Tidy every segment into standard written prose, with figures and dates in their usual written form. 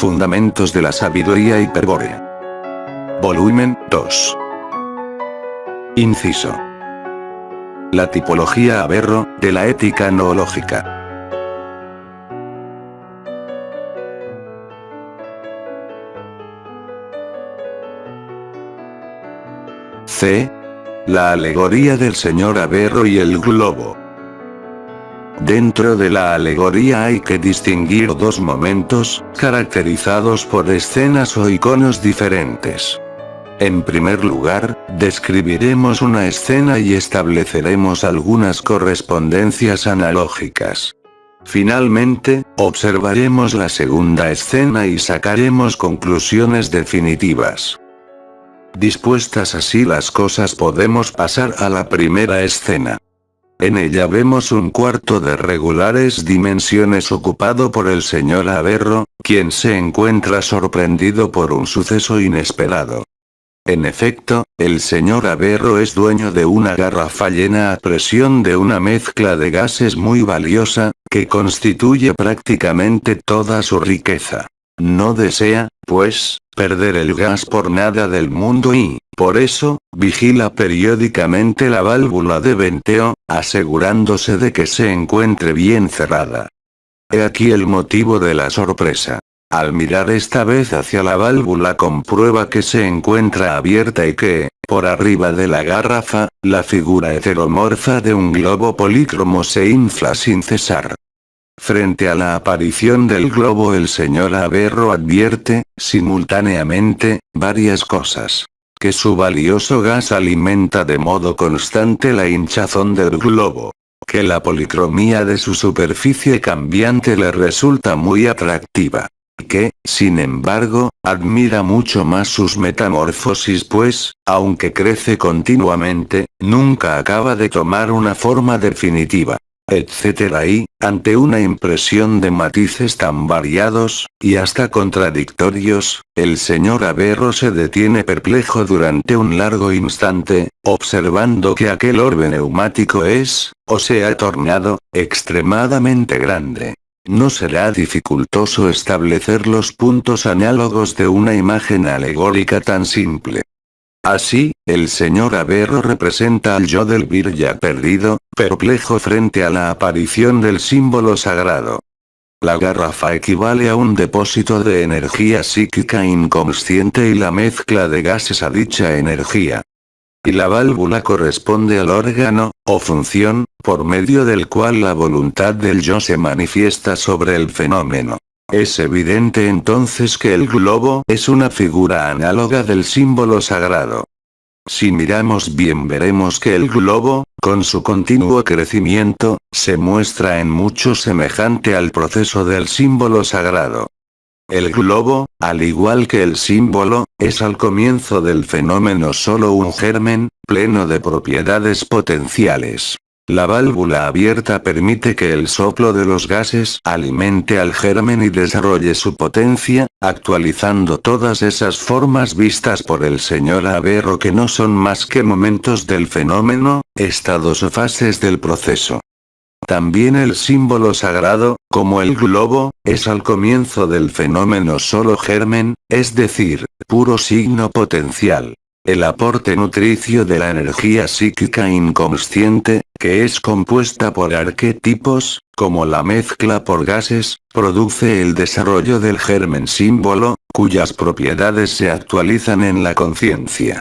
Fundamentos de la sabiduría hiperbórea. Volumen 2. Inciso. La tipología Averro, de la ética noológica. C. La alegoría del señor Averro y el globo. Dentro de la alegoría hay que distinguir dos momentos, caracterizados por escenas o iconos diferentes. En primer lugar, describiremos una escena y estableceremos algunas correspondencias analógicas. Finalmente, observaremos la segunda escena y sacaremos conclusiones definitivas. Dispuestas así las cosas, podemos pasar a la primera escena. En ella vemos un cuarto de regulares dimensiones ocupado por el señor Averro, quien se encuentra sorprendido por un suceso inesperado. En efecto, el señor Averro es dueño de una garrafa llena a presión de una mezcla de gases muy valiosa, que constituye prácticamente toda su riqueza. No desea, pues, perder el gas por nada del mundo y, por eso, vigila periódicamente la válvula de venteo, asegurándose de que se encuentre bien cerrada. He aquí el motivo de la sorpresa. Al mirar esta vez hacia la válvula, comprueba que se encuentra abierta y que, por arriba de la garrafa, la figura heteromorfa de un globo polícromo se infla sin cesar. Frente a la aparición del globo, el señor Averro advierte, simultáneamente, varias cosas. Que su valioso gas alimenta de modo constante la hinchazón del globo. Que la policromía de su superficie cambiante le resulta muy atractiva. Que, sin embargo, admira mucho más sus metamorfosis, pues, aunque crece continuamente, nunca acaba de tomar una forma definitiva, etc. Y, ante una impresión de matices tan variados, y hasta contradictorios, el señor Averro se detiene perplejo durante un largo instante, observando que aquel orbe neumático es, o se ha tornado, extremadamente grande. No será dificultoso establecer los puntos análogos de una imagen alegórica tan simple. Así, el señor Averro representa al yo del vir ya perdido, perplejo frente a la aparición del símbolo sagrado. La garrafa equivale a un depósito de energía psíquica inconsciente y la mezcla de gases a dicha energía. Y la válvula corresponde al órgano, o función, por medio del cual la voluntad del yo se manifiesta sobre el fenómeno. Es evidente entonces que el globo es una figura análoga del símbolo sagrado. Si miramos bien, veremos que el globo, con su continuo crecimiento, se muestra en mucho semejante al proceso del símbolo sagrado. El globo, al igual que el símbolo, es al comienzo del fenómeno solo un germen, pleno de propiedades potenciales. La válvula abierta permite que el soplo de los gases alimente al germen y desarrolle su potencia, actualizando todas esas formas vistas por el señor Averro, que no son más que momentos del fenómeno, estados o fases del proceso. También el símbolo sagrado, como el globo, es al comienzo del fenómeno solo germen, es decir, puro signo potencial. El aporte nutricio de la energía psíquica inconsciente, que es compuesta por arquetipos, como la mezcla por gases, produce el desarrollo del germen símbolo, cuyas propiedades se actualizan en la conciencia.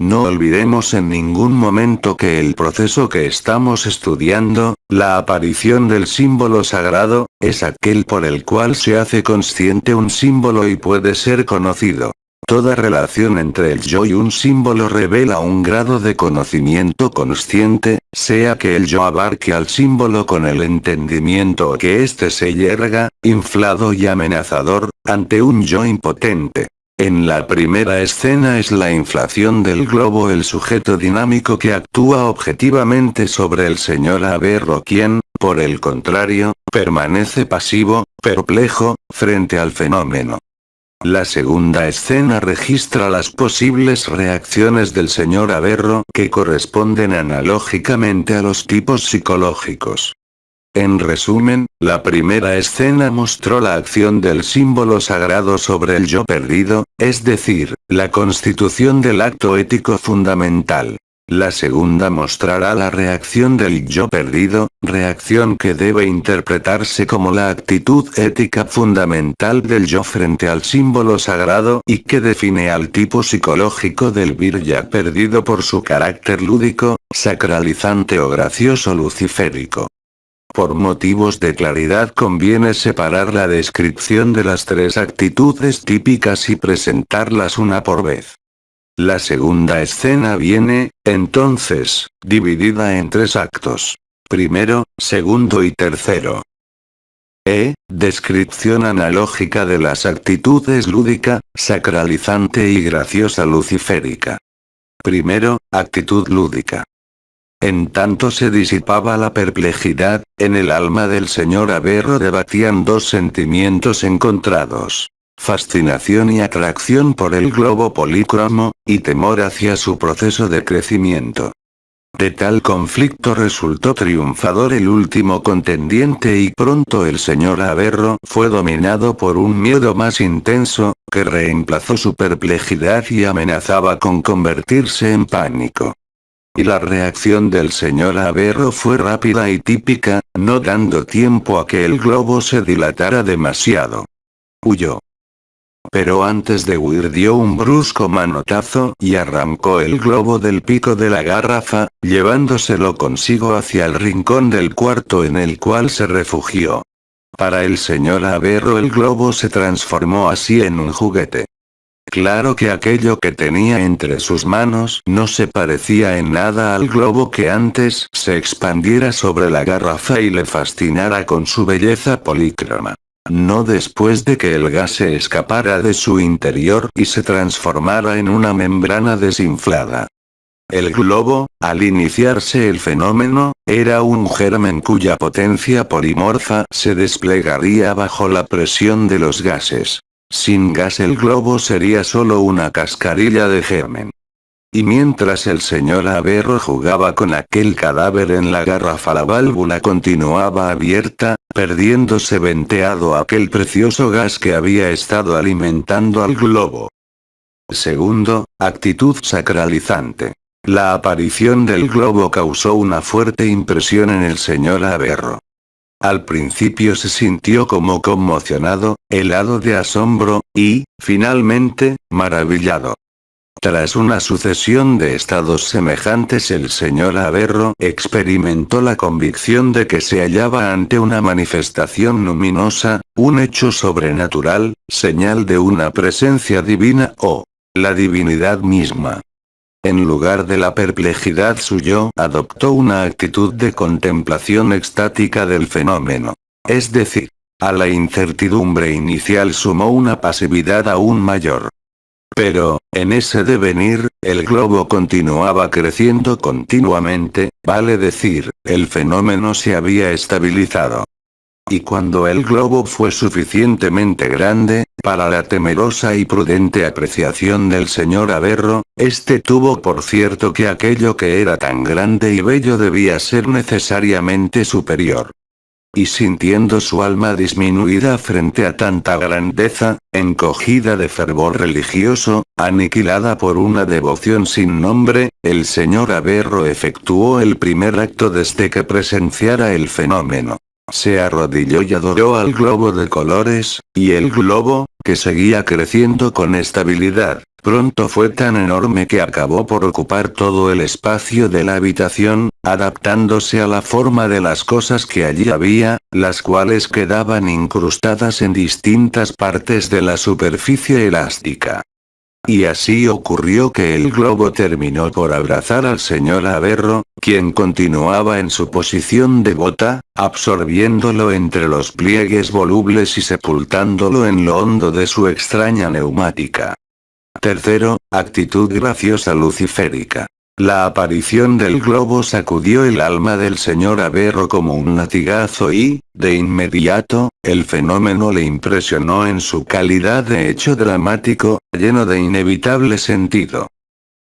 No olvidemos en ningún momento que el proceso que estamos estudiando, la aparición del símbolo sagrado, es aquel por el cual se hace consciente un símbolo y puede ser conocido. Toda relación entre el yo y un símbolo revela un grado de conocimiento consciente, sea que el yo abarque al símbolo con el entendimiento o que éste se yerga, inflado y amenazador, ante un yo impotente. En la primera escena es la inflación del globo el sujeto dinámico que actúa objetivamente sobre el señor Averro, quien, por el contrario, permanece pasivo, perplejo, frente al fenómeno. La segunda escena registra las posibles reacciones del señor Averro, que corresponden analógicamente a los tipos psicológicos. En resumen, la primera escena mostró la acción del símbolo sagrado sobre el yo perdido, es decir, la constitución del acto ético fundamental. La segunda mostrará la reacción del yo perdido, reacción que debe interpretarse como la actitud ética fundamental del yo frente al símbolo sagrado y que define al tipo psicológico del vir ya perdido por su carácter lúdico, sacralizante o gracioso luciférico. Por motivos de claridad conviene separar la descripción de las tres actitudes típicas y presentarlas una por vez. La segunda escena viene, entonces, dividida en tres actos. Primero, segundo y tercero. Descripción analógica de las actitudes lúdica, sacralizante y graciosa luciférica. Primero, actitud lúdica. En tanto se disipaba la perplejidad, en el alma del señor Averro debatían dos sentimientos encontrados. Fascinación y atracción por el globo polícromo, y temor hacia su proceso de crecimiento. De tal conflicto resultó triunfador el último contendiente y pronto el señor Averro fue dominado por un miedo más intenso, que reemplazó su perplejidad y amenazaba con convertirse en pánico. Y la reacción del señor Averro fue rápida y típica, no dando tiempo a que el globo se dilatara demasiado. Huyó. Pero antes de huir dio un brusco manotazo y arrancó el globo del pico de la garrafa, llevándoselo consigo hacia el rincón del cuarto en el cual se refugió. Para el señor Averro el globo se transformó así en un juguete. Claro que aquello que tenía entre sus manos no se parecía en nada al globo que antes se expandiera sobre la garrafa y le fascinara con su belleza polícroma. No después de que el gas se escapara de su interior y se transformara en una membrana desinflada. El globo, al iniciarse el fenómeno, era un germen cuya potencia polimorfa se desplegaría bajo la presión de los gases. Sin gas el globo sería solo una cascarilla de germen. Y mientras el señor Averro jugaba con aquel cadáver en la garrafa, la válvula continuaba abierta, perdiéndose venteado aquel precioso gas que había estado alimentando al globo. Segundo, actitud sacralizante. La aparición del globo causó una fuerte impresión en el señor Averro. Al principio se sintió como conmocionado, helado de asombro, y, finalmente, maravillado. Tras una sucesión de estados semejantes el señor Averro experimentó la convicción de que se hallaba ante una manifestación luminosa, un hecho sobrenatural, señal de una presencia divina o la divinidad misma. En lugar de la perplejidad su yo adoptó una actitud de contemplación extática del fenómeno. Es decir, a la incertidumbre inicial sumó una pasividad aún mayor. Pero, en ese devenir, el globo continuaba creciendo continuamente, vale decir, el fenómeno se había estabilizado. Y cuando el globo fue suficientemente grande, para la temerosa y prudente apreciación del señor Averro, este tuvo por cierto que aquello que era tan grande y bello debía ser necesariamente superior. Y sintiendo su alma disminuida frente a tanta grandeza, encogida de fervor religioso, aniquilada por una devoción sin nombre, el señor Averro efectuó el primer acto desde que presenciara el fenómeno. Se arrodilló y adoró al globo de colores, y el globo, que seguía creciendo con estabilidad, pronto fue tan enorme que acabó por ocupar todo el espacio de la habitación, adaptándose a la forma de las cosas que allí había, las cuales quedaban incrustadas en distintas partes de la superficie elástica. Y así ocurrió que el globo terminó por abrazar al señor Averro, quien continuaba en su posición devota, absorbiéndolo entre los pliegues volubles y sepultándolo en lo hondo de su extraña neumática. Tercero, actitud graciosa luciférica. La aparición del globo sacudió el alma del señor Averro como un latigazo y, de inmediato, el fenómeno le impresionó en su calidad de hecho dramático, lleno de inevitable sentido.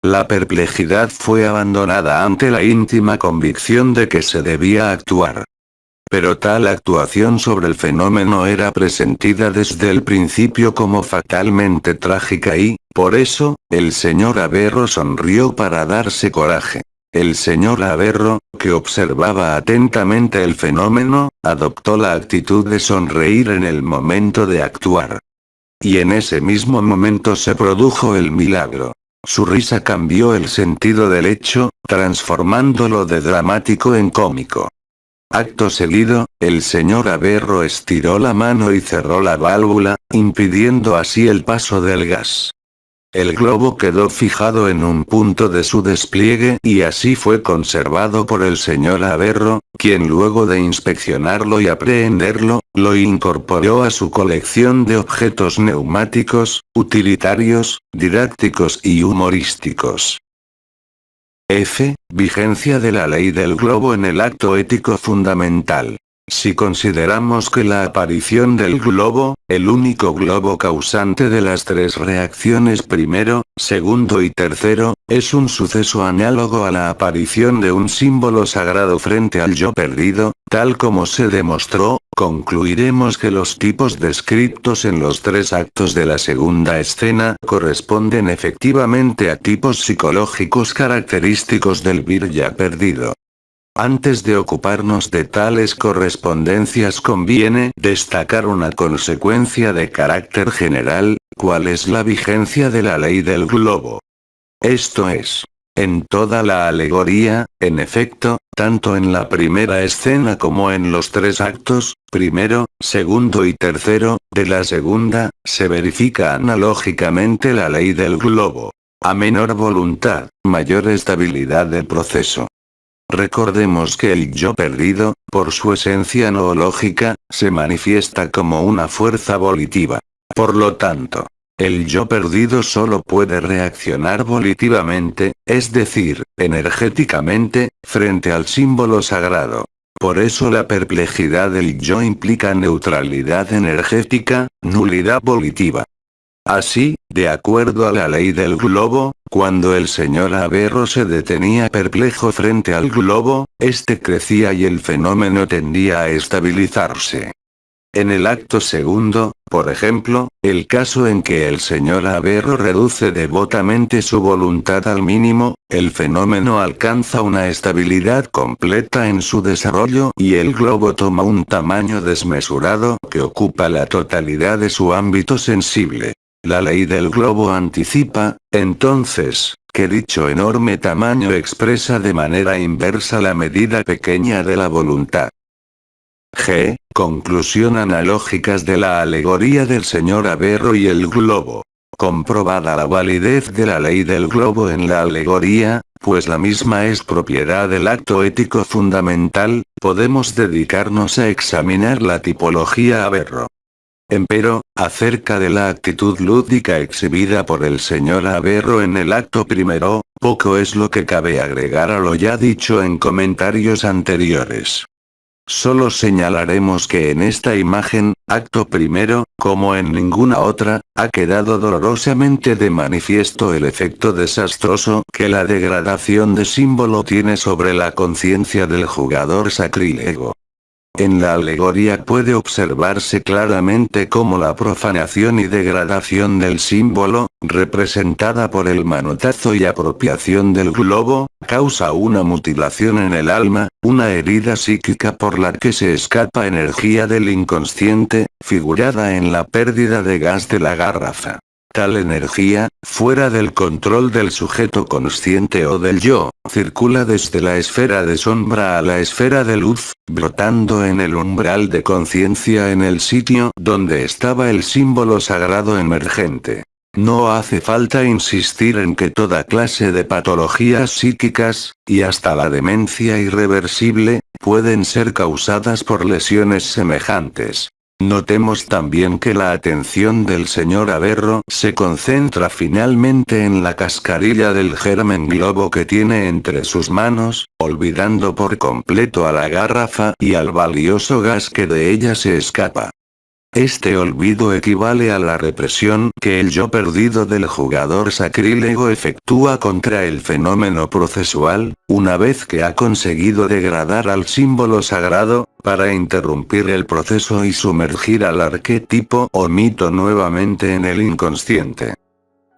La perplejidad fue abandonada ante la íntima convicción de que se debía actuar. Pero tal actuación sobre el fenómeno era presentida desde el principio como fatalmente trágica y, por eso, el señor Averro sonrió para darse coraje. El señor Averro, que observaba atentamente el fenómeno, adoptó la actitud de sonreír en el momento de actuar. Y en ese mismo momento se produjo el milagro. Su risa cambió el sentido del hecho, transformándolo de dramático en cómico. Acto seguido, el señor Averro estiró la mano y cerró la válvula, impidiendo así el paso del gas. El globo quedó fijado en un punto de su despliegue y así fue conservado por el señor Averro, quien luego de inspeccionarlo y aprehenderlo, lo incorporó a su colección de objetos neumáticos, utilitarios, didácticos y humorísticos. Vigencia de la ley del globo en el acto ético fundamental. Si consideramos que la aparición del globo, el único globo causante de las tres reacciones primero, segundo y tercero, es un suceso análogo a la aparición de un símbolo sagrado frente al yo perdido, tal como se demostró, concluiremos que los tipos descritos en los tres actos de la segunda escena corresponden efectivamente a tipos psicológicos característicos del vir ya perdido. Antes de ocuparnos de tales correspondencias conviene destacar una consecuencia de carácter general, ¿cuál es la vigencia de la ley del globo? Esto es, en toda la alegoría, en efecto, tanto en la primera escena como en los tres actos, primero, segundo y tercero, de la segunda, se verifica analógicamente la ley del globo. A menor voluntad, mayor estabilidad del proceso. Recordemos que el yo perdido, por su esencia noológica, se manifiesta como una fuerza volitiva. Por lo tanto, el yo perdido solo puede reaccionar volitivamente, es decir, energéticamente, frente al símbolo sagrado. Por eso la perplejidad del yo implica neutralidad energética, nulidad volitiva. Así, de acuerdo a la ley del globo, cuando el señor Averro se detenía perplejo frente al globo, este crecía y el fenómeno tendía a estabilizarse. En el acto segundo, por ejemplo, el caso en que el señor Averro reduce devotamente su voluntad al mínimo, el fenómeno alcanza una estabilidad completa en su desarrollo y el globo toma un tamaño desmesurado que ocupa la totalidad de su ámbito sensible. La ley del globo anticipa, entonces, que dicho enorme tamaño expresa de manera inversa la medida pequeña de la voluntad. Conclusión analógicas de la alegoría del señor Averro y el globo. Comprobada la validez de la ley del globo en la alegoría, pues la misma es propiedad del acto ético fundamental, podemos dedicarnos a examinar la tipología Averro. Empero, acerca de la actitud lúdica exhibida por el señor Averro en el acto primero, poco es lo que cabe agregar a lo ya dicho en comentarios anteriores. Solo señalaremos que en esta imagen, acto primero, como en ninguna otra, ha quedado dolorosamente de manifiesto el efecto desastroso que la degradación de símbolo tiene sobre la conciencia del jugador sacrílego. En la alegoría puede observarse claramente cómo la profanación y degradación del símbolo, representada por el manotazo y apropiación del globo, causa una mutilación en el alma, una herida psíquica por la que se escapa energía del inconsciente, figurada en la pérdida de gas de la garrafa. Tal energía, fuera del control del sujeto consciente o del yo, circula desde la esfera de sombra a la esfera de luz, brotando en el umbral de conciencia en el sitio donde estaba el símbolo sagrado emergente. No hace falta insistir en que toda clase de patologías psíquicas, y hasta la demencia irreversible, pueden ser causadas por lesiones semejantes. Notemos también que la atención del señor Averro se concentra finalmente en la cascarilla del germen globo que tiene entre sus manos, olvidando por completo a la garrafa y al valioso gas que de ella se escapa. Este olvido equivale a la represión que el yo perdido del jugador sacrílego efectúa contra el fenómeno procesual, una vez que ha conseguido degradar al símbolo sagrado, para interrumpir el proceso y sumergir al arquetipo o mito nuevamente en el inconsciente.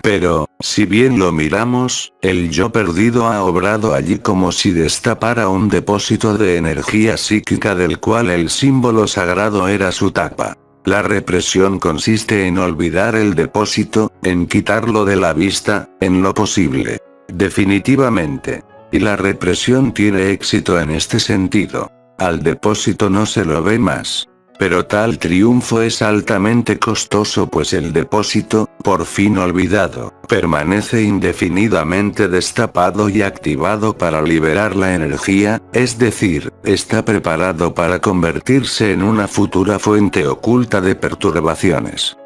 Pero, si bien lo miramos, el yo perdido ha obrado allí como si destapara un depósito de energía psíquica del cual el símbolo sagrado era su tapa. La represión consiste en olvidar el depósito, en quitarlo de la vista, en lo posible. Definitivamente. Y la represión tiene éxito en este sentido. Al depósito no se lo ve más. Pero tal triunfo es altamente costoso pues el depósito, por fin olvidado, permanece indefinidamente destapado y activado para liberar la energía, es decir, está preparado para convertirse en una futura fuente oculta de perturbaciones.